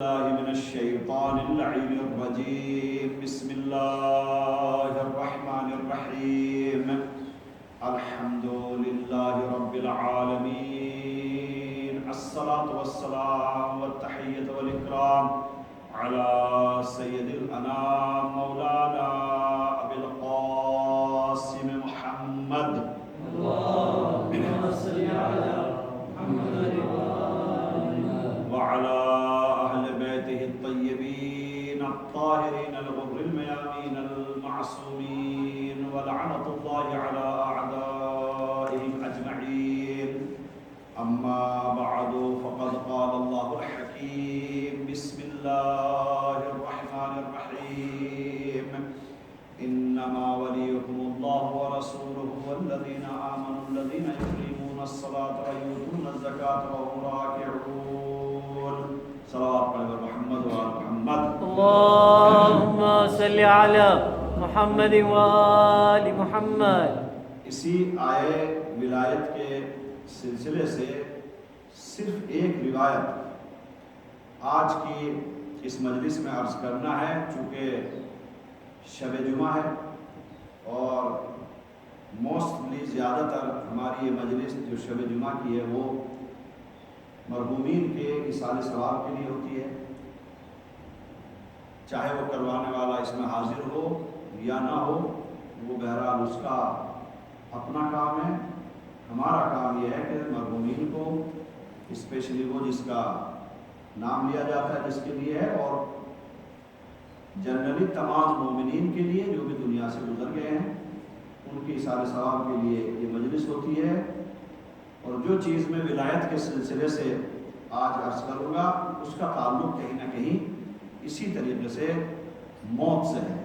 الله من الشيطان اللعين الرجيم. بسم الله الرحمن الرحيم. الحمد لله رب العالمين. الصلاة والسلام والتحية والإكرام على سيد الأنام مولانا أبي القاسم محمد. اللهم صل على محمد وعلى الطيبين الطاهرين الغر الميامين المعصومين ولعنة الله على أعدائهم أجمعين. أما بعد فقد قال الله الحكيم. بسم الله الرحمن الرحيم. إنما وليكم الله ورسوله والذين آمنوا الذين يقيمون الصلاة ويؤتون الزكاة وهم راكعون. صلوات پڑھیں محمد و آل محمد. اللهم صل على محمد وآل محمد. اسی آئے ولایت کے سلسلے سے صرف ایک روایت آج کی اس مجلس میں عرض کرنا ہے، چونکہ شب جمعہ ہے اور موسٹلی زیادہ تر ہماری یہ مجلس جو شب جمعہ کی ہے وہ مرحومین کے ایصال ثواب کے لیے ہوتی ہے، چاہے وہ کروانے والا اس میں حاضر ہو یا نہ ہو، وہ بہرحال اس کا اپنا کام ہے. ہمارا کام یہ ہے کہ مرحومین کو، اسپیشلی وہ جس کا نام لیا جاتا ہے جس کے لیے ہے، اور جنرلی تمام مومنین کے لیے جو بھی دنیا سے گزر گئے ہیں ان کی ایصال ثواب کے لیے یہ مجلس ہوتی ہے. اور جو چیز میں ولایت کے سلسلے سے آج عرض کروں گا اس کا تعلق کہیں نہ کہیں اسی طریقے سے موت سے ہے،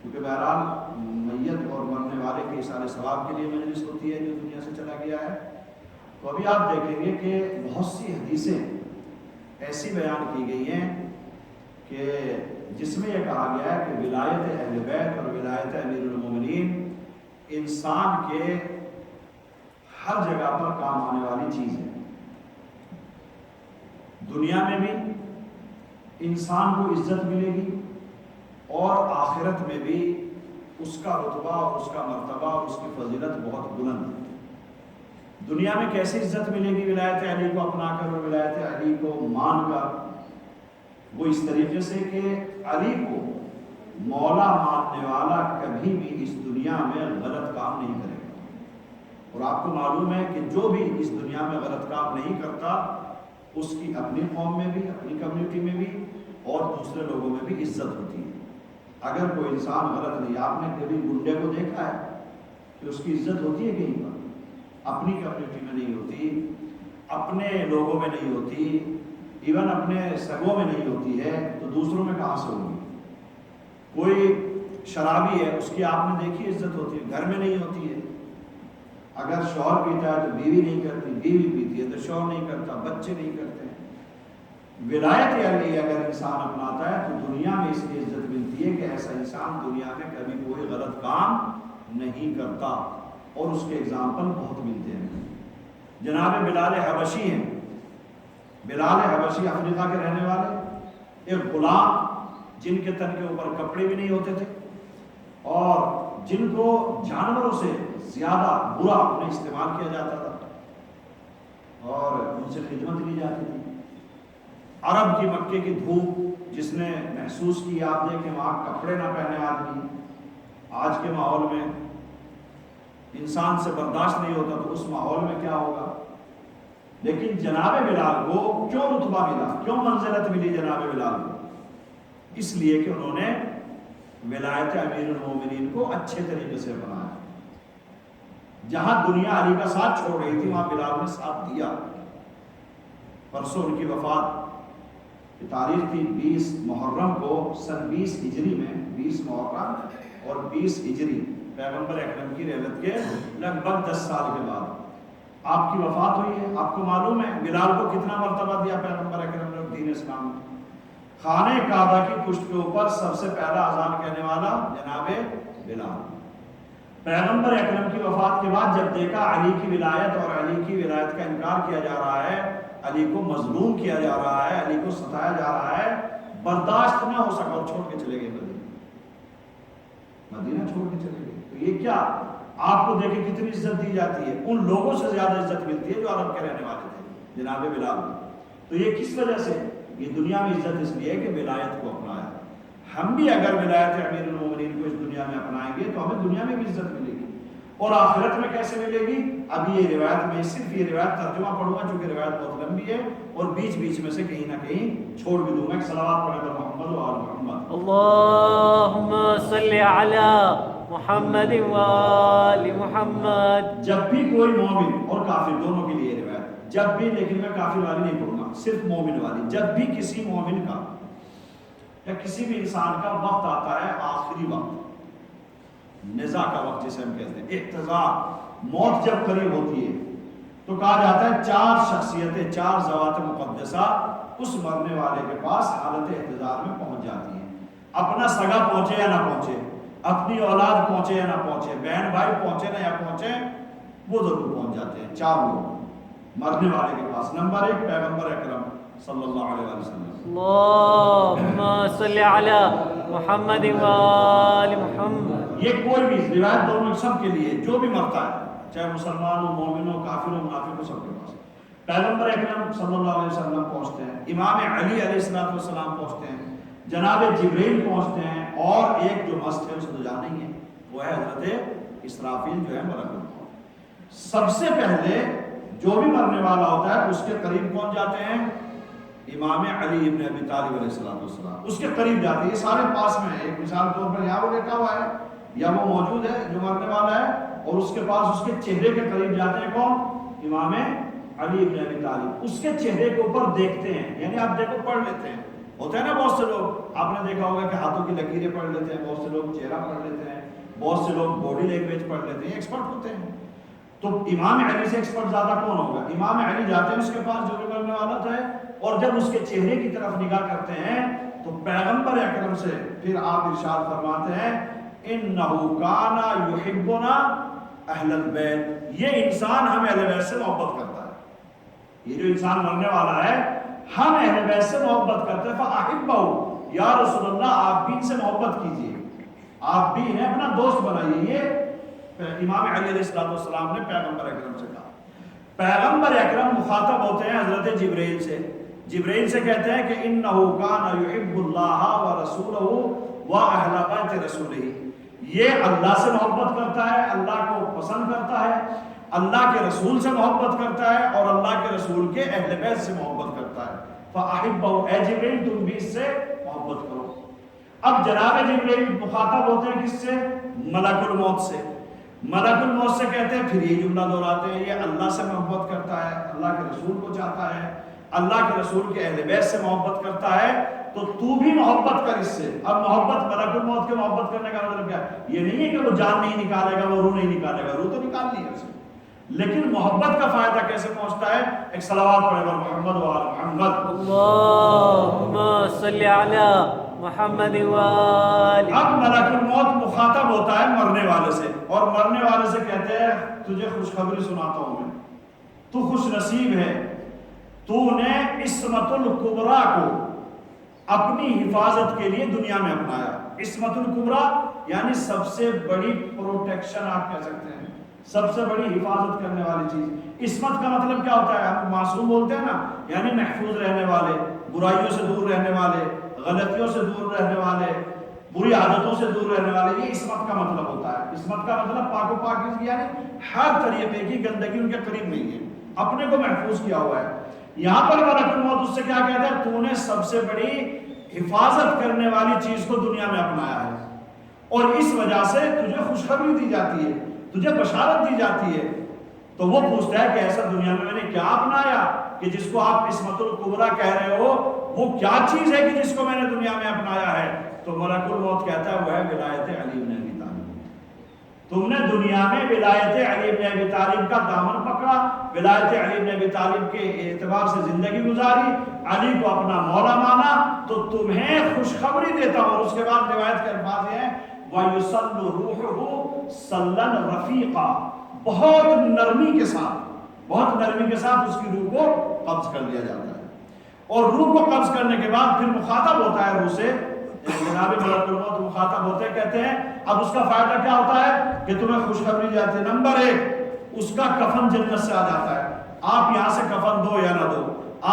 کیونکہ بہرحال میت اور مرنے والے کے ایصال ثواب کے لیے مجلس ہوتی ہے جو دنیا سے چلا گیا ہے. تو ابھی آپ دیکھیں گے کہ بہت سی حدیثیں ایسی بیان کی گئی ہیں کہ جس میں یہ کہا گیا ہے کہ ولایت اہل بیت اور ولایت امیر المومنین انسان کے ہر جگہ پر کام آنے والی چیز ہے. دنیا میں بھی انسان کو عزت ملے گی اور آخرت میں بھی اس کا رتبہ اور اس کا مرتبہ اور اس کی فضیلت بہت بلند ہے. دنیا میں کیسی عزت ملے گی ولایت علی کو اپنا کر اور ولایت علی کو مان کر؟ وہ اس طریقے سے کہ علی کو مولا ماننے والا کبھی بھی اس دنیا میں غلط کام نہیں کرے گا. اور آپ کو معلوم ہے کہ جو بھی اس دنیا میں غلط کام نہیں کرتا اس کی اپنی قوم میں بھی، اپنی کمیونٹی میں بھی اور دوسرے لوگوں میں بھی عزت ہوتی ہے. اگر کوئی انسان غلط نہیں، آپ نے کبھی گنڈے کو دیکھا ہے کہ اس کی عزت ہوتی ہے کہیں پر؟ اپنی کمیونٹی میں نہیں ہوتی، اپنے لوگوں میں نہیں ہوتی، ایون اپنے سگوں میں نہیں ہوتی ہے تو دوسروں میں کہاں سے ہوگی؟ کوئی شرابی ہے، اس کی آپ نے دیکھی عزت ہوتی ہے، گھر میں نہیں ہوتی ہے. اگر شوہر پیتا ہے تو بیوی نہیں کرتی، بیوی پیتی ہے تو شوہر نہیں کرتا، بچے نہیں کرتے. ولایت علی اگر انسان اپناتا ہے تو دنیا میں اس کی عزت ملتی ہے کہ ایسا انسان دنیا میں کبھی کوئی غلط کام نہیں کرتا، اور اس کے اگزامپل بہت ملتے ہیں. جناب بلال حبشی ہیں. بلال حبشی افریقہ کے رہنے والے ایک غلام جن کے تن کے اوپر کپڑے بھی نہیں ہوتے تھے اور جن کو جانوروں سے زیادہ برا انہیں استعمال کیا جاتا تھا اور ان سے خدمت لی جاتی تھی. عرب کی مکے کی دھوپ جس نے محسوس کی، آپ دیکھیں وہاں کپڑے نہ پہنے آدمی، آج کے ماحول میں انسان سے برداشت نہیں ہوتا تو اس ماحول میں کیا ہوگا. لیکن جناب بلال کو کیوں رتبہ ملا، کیوں منزلت ملی جناب بلال کو؟ اس لیے کہ انہوں نے ولایت امیر المومنین کو اچھے طریقے سے بنایا. جہاں دنیا علی کا ساتھ چھوڑ رہی تھی وہاں بلال نے ساتھ دیا. پرسوں ان کی وفات کی تاریخ تھی 20 محرم کو سن 20 ہجری میں، 20 محرم اور 20 ہجری پیغمبر اکرم کی رحلت کے لگ بھگ 10 سال کے بعد آپ کی وفات ہوئی ہے. آپ کو معلوم ہے بلال کو کتنا مرتبہ دیا پیغمبر اکرم نے دین اسلام میں. خانہ کعبہ کی پشت کے اوپر سب سے پہلا اذان کہنے والا جناب بلال. پیغمبر اکرم کی وفات کے بعد جب دیکھا علی کی ولایت اور علی کی ولایت کا انکار کیا جا رہا ہے، علی کو مظلوم کیا جا رہا ہے، علی کو ستایا جا رہا ہے، برداشت نہ ہو سکا اور چھوڑ کے چلے گئے مدینہ چھوڑ کے چلے گئے۔ تو یہ کیا، آپ کو دیکھیں کتنی عزت دی جاتی ہے، ان لوگوں سے زیادہ عزت ملتی ہے جو عرب کے رہنے والے تھے، جناب بلال۔ تو یہ کس وجہ سے؟ یہ دنیا میں عزت اس لیے کہ ولایت کو اپنایا۔ ہم بھی اگر ولایت امیر المومنین کو اس دنیا میں اپنائیں گے تو ہمیں دنیا میں بھی عزت ملے گی، اور آخرت میں کیسے ملے گی؟ اب یہ روایت، میں صرف یہ روایت ترجمہ پڑھوں گا چونکہ روایت بہت لمبی ہے اور بیچ بیچ میں سے کہیں نہ کہیں چھوڑ بھی دوں گا۔ ایک صلوات پڑھے گا محمد و آل محمد۔ اللهم صل على محمد وآل محمد۔ جب بھی کوئی مومن اور کافر دونوں کے لیے روایت، جب بھی، لیکن میں کافر والی نہیں پڑھوں گا، صرف مومن والی، جب بھی کسی مومن کا یا کسی بھی انسان کا وقت آتا ہے، آخری وقت، نزا کا وقت جسے ہم کہتے ہیں، احتضار، موت جب قریب ہوتی ہے تو کہا جاتا ہے چار شخصیتیں، چار ذوات مقدسہ اس مرنے والے کے پاس حالت احتضار میں پہنچ جاتی ہیں۔ اپنا سگا پہنچے یا نہ پہنچے، اپنی اولاد پہنچے یا نہ پہنچے، بہن بھائی پہنچے نہ یا پہنچے، وہ ضرور پہنچ جاتے ہیں۔ چار لوگ مرنے والے کے پاس۔ نمبر ایک، پیغمبر اکرم صلی اللہ علیہ وسلم۔ اللهم صل على محمد وآل محمد۔ یہ کوئی بھی روایت دونوں سب کے لیے، جو بھی مرتا ہے، چاہے مسلمان ہو، مومن ہو، کافر ہو، منافق ہو، سب کے پاس پیغمبر اکرم صلی اللہ علیہ وسلم پہنچتے ہیں، امام علی علیہ السلام پہنچتے ہیں، جناب جبریل پہنچتے ہیں، اور ایک جو مست ہے اسے تو جانا ہی ہے، وہ ہے حضرت اسرافیل جو ہے ملک الموت۔ سب سے پہلے جو بھی مرنے والا ہوتا ہے اس کے قریب کون جاتے ہیں؟ امام علی ابن ابی طالب علیہ السلام اس کے قریب جاتے ہیں۔ یہ سارے پاس میں ہیں، ایک مثال کے طور پر یہاں وہ لیٹا ہوا ہے یا وہ موجود ہے جو مرنے والا ہے، اور اس کے پاس اس کے چہرے کے قریب جاتے ہیں کون؟ امام علی ابن ابی طالب۔ اس کے چہرے کے اوپر دیکھتے ہیں، یعنی آپ دیکھو پڑھ لیتے ہیں، ہوتا ہے نا بہت سے لوگ، آپ نے دیکھا ہوگا کہ ہاتھوں کی لکیریں پڑھ لیتے ہیں، بہت سے لوگ چہرہ پڑھ لیتے ہیں، بہت سے لوگ باڈی لینگویج پڑھ لیتے ہیں، ایکسپرٹ ہوتے ہیں۔ تو امام علی سے ایکسپرٹ زیادہ کون ہوگا؟ امام علی جاتے ہیں اس کے پاس جو بھی مرنے والا تھا، اور جب اس کے چہرے کی طرف نگاہ کرتے ہیں تو پیغمبر اکرم سے پھر آپ ارشاد فرماتے ہیں انه کان یحبنا اہل البیت، یہ انسان ہم اہل بیت سے محبت کرتا ہے، یہ جو انسان مرنے والا ہے ہم اہل بیت سے محبت کرتے ہیں، فاحبہ یا رسول اللہ، آپ بھی ان سے محبت کیجئے، آپ بھی انہیں اپنا دوست بنائیے۔ یہ امام علی علیہ السلام نے پیغمبر اکرم سے کہا۔ پیغمبر اکرم مخاطب ہوتے ہیں حضرت جبرائیل سے، جبرائیل سے کہتے ہیں کہ انہو کان یحب اللہ ورسولہ واہل بیت رسولہ، یہ اللہ سے محبت کرتا ہے، اللہ کو پسند کرتا ہے، اللہ کے رسول سے محبت کرتا ہے، اور اللہ کے رسول کے اہل بیت سے محبت کرتا ہے۔ فاحبہ، اے جبرائیل تم بھی اس سے محبت کرو۔ اب جناب جبرائیل مخاطب ہوتے ہیں کس سے؟ ملک الموت سے۔ ملک الموت سے کہتے ہیں، پھر یہ جملہ دہراتے ہیں، یہ اللہ سے محبت کرتا ہے، اللہ کے رسول کو چاہتا ہے، اللہ کے رسول کے اہل بیت سے محبت کرتا ہے، تو بھی محبت کر اس سے۔ اب محبت، ملک الموت کے محبت کرنے کا مطلب کیا ہے؟ یہ نہیں ہے کہ وہ جان نہیں نکالے گا، وہ روح نہیں نکالے گا، روح تو نکالنی ہے اسے، لیکن محبت کا فائدہ کیسے پہنچتا ہے؟ ایک صلوات پڑھے گا محمد و آل محمد۔ اللهم صل على محمد وآل۔ اب ملک الموت مخاطب ہوتا ہے مرنے والے سے، اور مرنے والے سے کہتے ہیں تجھے خوشخبری سناتا ہوں میں، تو خوش نصیب ہے، تو نے عصمت الکبریٰ کو اپنی حفاظت کے لیے دنیا میں اپنایا۔ عصمت الکبریٰ یعنی سب سے بڑی پروٹیکشن آپ کہہ سکتے ہیں، سب سے بڑی حفاظت کرنے والی چیز۔ عصمت کا مطلب کیا ہوتا ہے؟ ہم معصوم بولتے ہیں نا، یعنی محفوظ رہنے والے، برائیوں سے دور رہنے والے، غلطیوں سے دور رہنے والے، بری عادتوں سے دور رہنے والے، یہ عصمت کا مطلب ہوتا ہے۔ عصمت کا مطلب پاک و پاکیزگی، یعنی ہر طریقے کی گندگی ان کے قریب نہیں ہے، اپنے کو محفوظ کیا ہوا ہے۔ یہاں پر ملک الموت اس سے کیا کہتا ہے؟ تو نے سب سے بڑی حفاظت کرنے والی چیز کو دنیا میں اپنایا ہے، اور اس وجہ سے تجھے خوشخبری دی جاتی ہے، تجھے بشارت دی جاتی ہے۔ تو وہ پوچھتا ہے کہ ایسا دنیا میں نے کیا اپنایا کہ جس کو آپ عصمت الکبریٰ کہہ رہے ہو، وہ کیا چیز ہے کہ جس کو میں نے دنیا میں اپنایا ہے؟ تو ملک الموت کہتا ہے وہ ہے ولایت علی بن ابی طالب۔ تم نے دنیا میں ولایت علی بن ابی طالب کا دامن پکڑا، ولایت علی بن ابی طالب کے اعتبار سے زندگی گزاری، علی کو اپنا مولا مانا، تو تمہیں خوشخبری دیتا ہوں۔ اور اس کے بعد روایت کے الفاظ ہیں وَيُصَلُّ رُوحُهُ سلن رفیقا، بہت نرمی کے ساتھ اس کی روح کو قبض کر لیا جاتا ہے. اور روح کو قبض کرنے کے بعد پھر مخاطب ہوتا ہے روح سے، جناب ملک الموت مخاطب ہوتے ہیں، کہتے ہیں اب اس کا فائدہ کیا ہوتا ہے کہ تمہیں خوشخبری جاتی ہے. نمبر 1 اس کا کفن جنت سے آ جاتا ہے. آپ یہاں سے کفن دو یا نہ دو،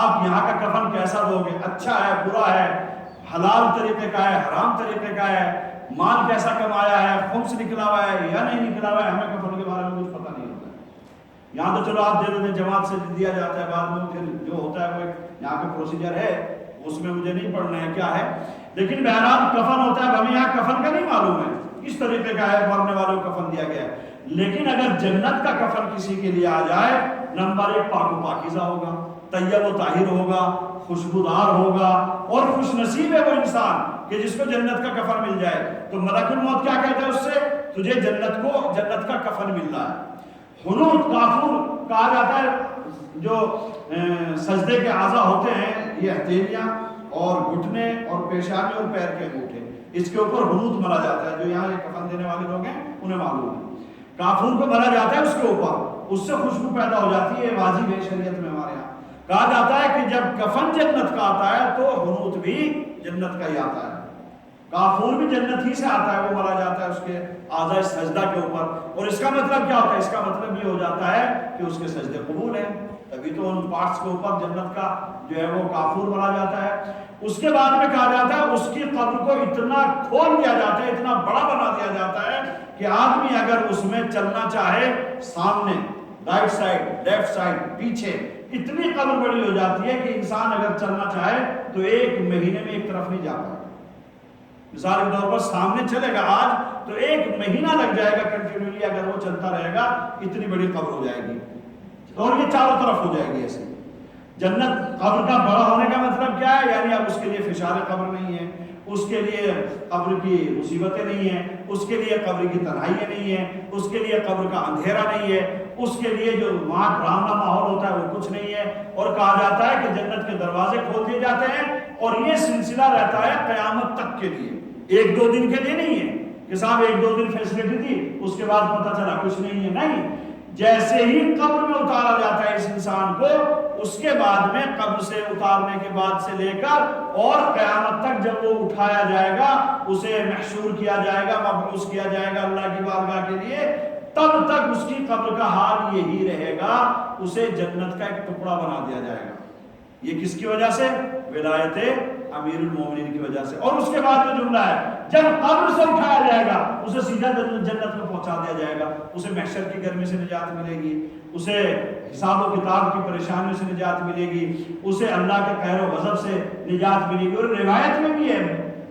آپ یہاں کا کفن کیسا دو گے، اچھا ہے برا ہے، حلال طریقے کا ہے حرام طریقے کا ہے، مال کیسا کمایا ہے، خمس نکلا ہوا ہے یا نہیں نکلا ہوا ہے، ہمیں کفن کے بارے میں کچھ پتہ نہیں ہوتا ہے. یہاں تو چلو آپ دے دیتے ہیں، جماعت سے دیا جاتا ہے، بعد میں پھر جو ہوتا ہے وہ یہاں کا پروسیجر ہے، اس میں مجھے نہیں پڑھنا ہے کیا ہے. لیکن بہرحال کفن ہوتا ہے. ہمیں یہاں کفن کا نہیں معلوم ہے کس طریقے کا ہے، مرنے والوں کو کفن دیا گیا ہے. لیکن اگر جنت کا کفن کسی کے لیے آ جائے، نمبر 1 پاک و پاکیزہ ہوگا، طیب و طاہر ہوگا، خوشبودار ہوگا، اور خوش نصیب ہے وہ انسان کہ جس کو جنت کا کفن مل جائے. تو ملک الموت کیا کہتا ہے اس سے، تجھے جنت کا کفن مل رہا ہے. حنوط کافور کہا جاتا ہے، جو سجدے کے اعضاء ہوتے ہیں، یہ ہتھیلیاں اور گھٹنے اور پیشانی اور پیر کے انگوٹھے، اس کے اوپر حنوط مرا جاتا ہے. جو یہاں یہ کفن دینے والے لوگ ہیں انہیں معلوم ہے. کافور کو مرا جاتا ہے اس کے اوپر، اس سے خوشبو پیدا ہو جاتی ہے. واجب ہے شریعت میں ہمارے یہاں کہا جاتا ہے کہ جب کفن جنت کا آتا ہے تو حنوط بھی جنت کا ہی آتا ہے. کافور بھی جنت ہی سے آتا ہے، وہ مرا جاتا ہے اس کے اعضاء سجدہ کے اوپر. اور اس کا مطلب کیا ہوتا ہے، اس کا مطلب یہ ہو جاتا ہے کہ اس کے سجدے قبول ہیں. تبھی تو ان پارٹس کے اوپر جنت کا جو ہے وہ کافور مرا جاتا ہے. اس کے بعد میں کہا جاتا ہے اس کی قبر کو اتنا کھول دیا جاتا ہے، اتنا بڑا بنا دیا جاتا ہے کہ آدمی اگر اس میں چلنا چاہے، سامنے، رائٹ سائڈ، لیفٹ سائڈ، پیچھے، اتنی قبر بڑی ہو جاتی ہے کہ انسان اگر چلنا چاہے تو 1 مہینے میں ایک طرف نہیں جا پائے. مثال کے طور پر سامنے چلے گا آج تو 1 مہینہ لگ جائے گا کنٹینیولی، اگر وہ چلتا رہے گا اتنی بڑی قبر ہو جائے گی، اور یہ چاروں طرف ہو جائے گی ایسے. جنت قبر کا بڑا ہونے کا مطلب کیا ہے، یعنی اب اس کے لیے فشار قبر نہیں ہے، اس کے لیے قبر کی مصیبتیں نہیں ہیں، اس کے لیے قبر کی تنہائیاں نہیں ہیں، اس کے لیے قبر کا اندھیرا نہیں ہے، اس کے لیے جو وہاں ڈراؤنا ماحول ہوتا ہے وہ کچھ نہیں ہے. اور کہا جاتا ہے کہ جنت کے دروازے کھول دیے جاتے ہیں اور یہ سلسلہ رہتا ہے قیامت تک کے لیے. 1-2 دن کے لیے نہیں ہے کہ صاحب 1-2 دن فیسلٹی تھی اس کے بعد پتہ چلا کچھ نہیں ہے. نہیں، جیسے ہی قبر میں اتارا جاتا ہے اس انسان کو، اس کے بعد میں قبر سے اتارنے کے بعد سے لے کر اور قیامت تک جب وہ اٹھایا جائے گا، اسے محشور کیا جائے گا، مبعوث کیا جائے گا اللہ کی بارگاہ کے لیے، تب تک اس کی قبر کا حال یہی رہے گا، اسے جنت کا ایک ٹکڑا بنا دیا جائے گا. یہ کس کی وجہ سے؟ ولایت امیر المومنین کی وجہ سے. اور اس کے بعد جو جملہ ہے، جب قبر سے اٹھایا جائے گا اسے سیدھا جنت میں پہنچا دیا جائے گا، اسے محشر کی گرمی سے نجات ملے گی، اسے حساب و کتاب کی پریشانیوں سے نجات ملے گی، اسے اللہ کے قہر و غضب سے نجات ملے گی. اور روایت میں بھی ہے،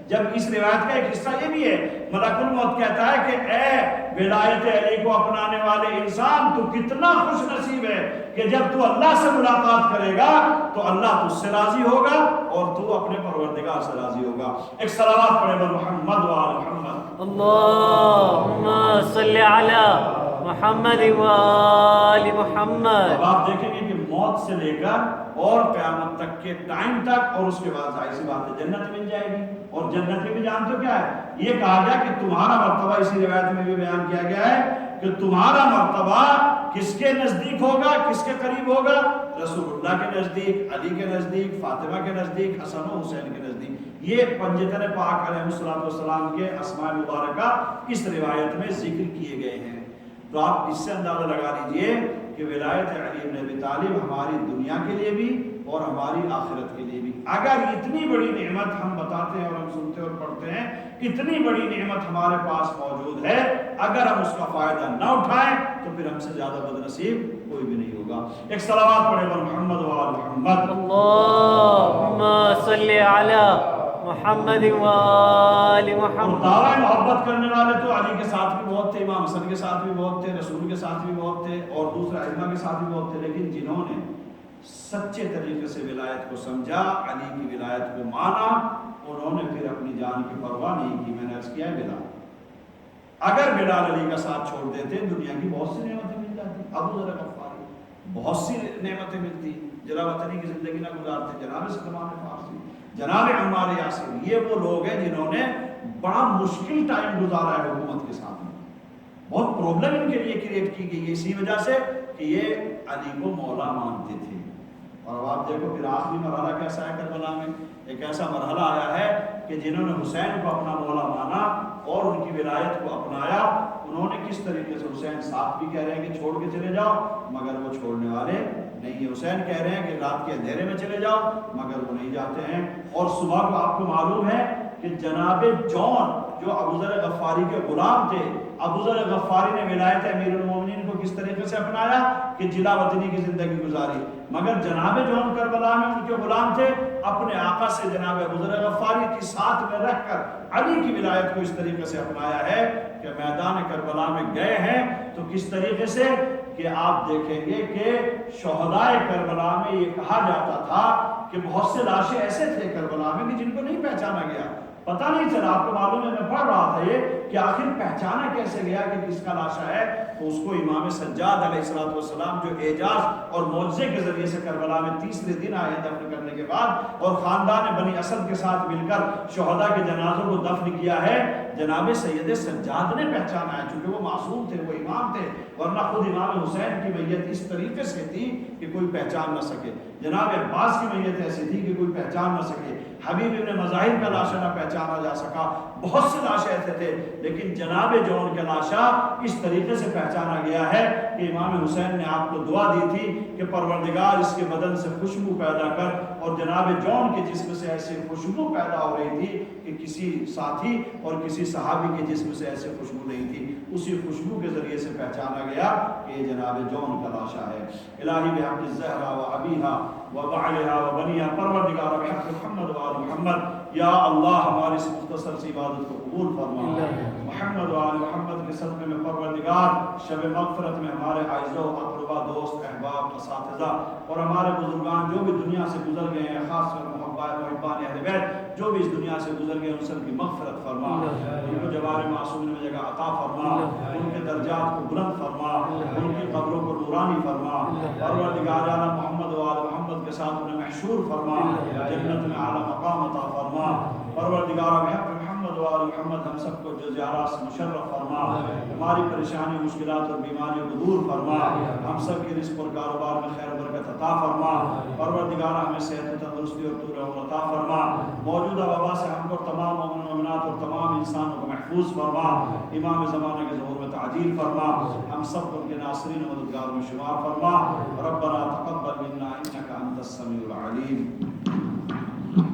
جب اس روایت کا ایک حصہ یہ بھی ہے، ملک الموت کہتا ہے کہ اے ولایت علی کو اپنانے والے انسان، تو کتنا خوش نصیب ہے کہ جب تو اللہ سے ملاقات کرے گا تو اللہ تجھ سے راضی ہوگا اور تو اپنے پروردگار سے راضی ہوگا. ایک صلوات پڑھے بر محمد و آل محمد. اللہم صلی علی محمد و آل محمد. اب آپ دیکھیں گے کہ موت سے لے کر اور قیامت تک کے ٹائم تک، اور اس کے بعد ظاہر سی بات ہے جنت مل جائے گی. اور جنت میں بھی جانتے ہو کیا ہے، یہ کہا گیا کہ تمہارا مرتبہ، اسی روایت میں بھی بیان کیا گیا ہے کہ تمہارا مرتبہ کس کے نزدیک ہوگا، کس کے قریب ہوگا؟ رسول اللہ کے نزدیک، علی کے نزدیک، فاطمہ کے نزدیک، حسن و حسین کے نزدیک. یہ پنجتن پاک علیہ السلام کے اسماء مبارکہ اس روایت میں ذکر کیے گئے ہیں. تو آپ اس سے اندازہ لگا لیجئے کہ ولایت علی بن ابی طالب ہماری دنیا کے لیے بھی اور ہماری آخرت کے لیے بھی. اگر اتنی بڑی نعمت ہم بتاتے ہیں اور ہم سنتے اور پڑھتے ہیں، اتنی بڑی نعمت ہمارے پاس موجود ہے، اگر ہم اس کا فائدہ نہ اٹھائیں تو پھر ہم سے زیادہ بد نصیب کوئی بھی نہیں ہوگا. ایک صلوات پڑھے بر محمد و آل محمد. اللہم صلی علی محمد و آل محمد. دعویٰ محبت کرنے والے تو علی کے ساتھ بھی بہت تھے، امام حسن کے ساتھ بھی بہت تھے، رسول کے ساتھ بھی بہت تھے، اور دوسرے ائمہ کے ساتھ بھی بہت تھے. لیکن جنہوں نے سچے طریقے سے ولایت کو سمجھا، علی کی ولایت کو مانا، انہوں نے پھر اپنی جان کی پرواہ نہیں کی. میں نے عرض کیا ہے بلال، اگر بلال علی کا ساتھ چھوڑ دیتے دنیا کی بہت سی نعمتیں مل جاتی. ابو ذر غفاری بہت سی نعمتیں ملتی، جلا وطنی کی زندگی نہ گزارتے. جناب سلمان فارسی، جناب عمار یاسر، یہ وہ لوگ ہیں جنہوں نے بڑا مشکل ٹائم گزارا ہے حکومت کے ساتھ میں. بہت پرابلم ان کے لیے کریٹ کی گئی ہے اسی وجہ سے کہ یہ علی کو مولا مانتے تھے۔ اور اب آپ دیکھو پھر آخری مرحلہ کیسا ہے کربلا میں، ایک ایسا مرحلہ آیا ہے کہ جنہوں نے حسین کو اپنا مولا مانا اور ان کی ولایت کو اپنایا، انہوں نے کس طریقے سے، حسین ساتھ بھی کہہ رہے ہیں کہ چھوڑ کے چلے جاؤ مگر وہ چھوڑنے والے نہیں ہیں، حسین کہہ رہے ہیں کہ رات کے اندھیرے میں چلے جاؤ مگر وہ نہیں جاتے ہیں۔ اور صبح کو آپ کو معلوم ہے کہ جناب جون جو ابو ذر غفاری کے غلام تھے، ابو ذر غفاری نے ولایت امیر المومنین کو کس طریقے سے اپنایا کہ جلا وطنی کی زندگی گزاری، مگر جناب جون کربلا میں ان کے غلام تھے، اپنے آقا سے جناب ابو ذر غفاری کی ساتھ میں رہ کر علی کی ولایت کو اس طریقے سے اپنایا ہے کہ میدان کربلا میں گئے ہیں تو کس طریقے سے کہ آپ دیکھیں گے کہ شہدائے کربلا میں یہ کہا جاتا تھا کہ بہت سے لاشیں ایسے تھے کربلا میں کہ جن کو نہیں پہچانا گیا، پتہ نہیں چلا۔ آپ کو معلوم ہے، میں پڑھ رہا تھا یہ کہ آخر پہچانا کیسے گیا کہ کس کا لاشا ہے، تو اس کو امام سجاد علیہ السلام جو اعجاز اور معجزے کے ذریعے سے کربلا میں تیسرے دن آئے دفن کرنے کے بعد اور خاندان بنی اسد کے ساتھ مل کر شہداء کے جنازوں کو دفن کیا ہے، جناب سید سجاد نے پہچانا ہے، چونکہ وہ معصوم تھے، وہ امام تھے، ورنہ خود امام حسین کی میت اس طریقے سے تھی کہ کوئی پہچان نہ سکے، جناب عباس کی میت ایسی تھی کہ کوئی پہچان نہ سکے، حبیب ابن مظاہر کا لاشا نہ پہچانا جا سکا، بہت سے لاشے ایسے تھے، لیکن جناب جون کا لاشا اس طریقے سے پہچانا گیا ہے کہ امام حسین نے آپ کو دعا دی تھی کہ پروردگار اس کے بدن سے خوشبو پیدا کر، اور جناب جون کے جسم سے ایسی خوشبو پیدا ہو رہی تھی کہ کسی ساتھی اور کسی صحابی کے جسم سے ایسے خوشبو نہیں تھی، اسی خوشبو کے ذریعے سے پہچانا گیا کہ یہ جناب جون کا لاشا ہے۔ الہی بحق الزہرا و ابیہا و بعلہا و بنیہا، پروردگار بحق محمد و آل محمد، یا اللہ ہماری اس مختصر سی عبادت کو قبول فرما، محمد و آل محمد کے صدقے میں پروردگار شب مغفرت میں ہمارے اعزاء و اقربا، دوست، احباب، اساتذہ اور ہمارے بزرگان جو بھی دنیا سے گزر گئے ہیں، خاص کر محبان اہل بیت جو بھی اس دنیا سے گزر گئے، ان سب کی مغفرت فرما، ان کو جوار معصومین میں جگہ عطا فرما، ان کے درجات کو بلند فرما، ان کی قبروں کو نورانی فرما، پروردگار اعلی محمد و آل محمد کے ساتھ انہیں محشور فرما، جنت میں اعلی مقام عطا فرما، پروردگار بحق محمد و آل محمد ہم سب کو جو زیارات سے مشرف فرما، ہماری پریشانی، مشکلات اور بیماریوں کو دور فرما، ہم سب کے رزق اور کاروبار میں خیر و برکت عطا فرما، پروردگار ہمیں صحت و تندرستی اور طول عمر عطا فرما، موجودہ وبا سے ہم کو تمام مومن و مومنات اور تمام انسانوں کو محفوظ فرما، امام زمانہ کے ظہور میں تعجیل فرما، ہم سب کو ان کے ناصرین و مددگاروں میں شمار فرما، ربنا تقبل منا انک انت السمیع العلیم۔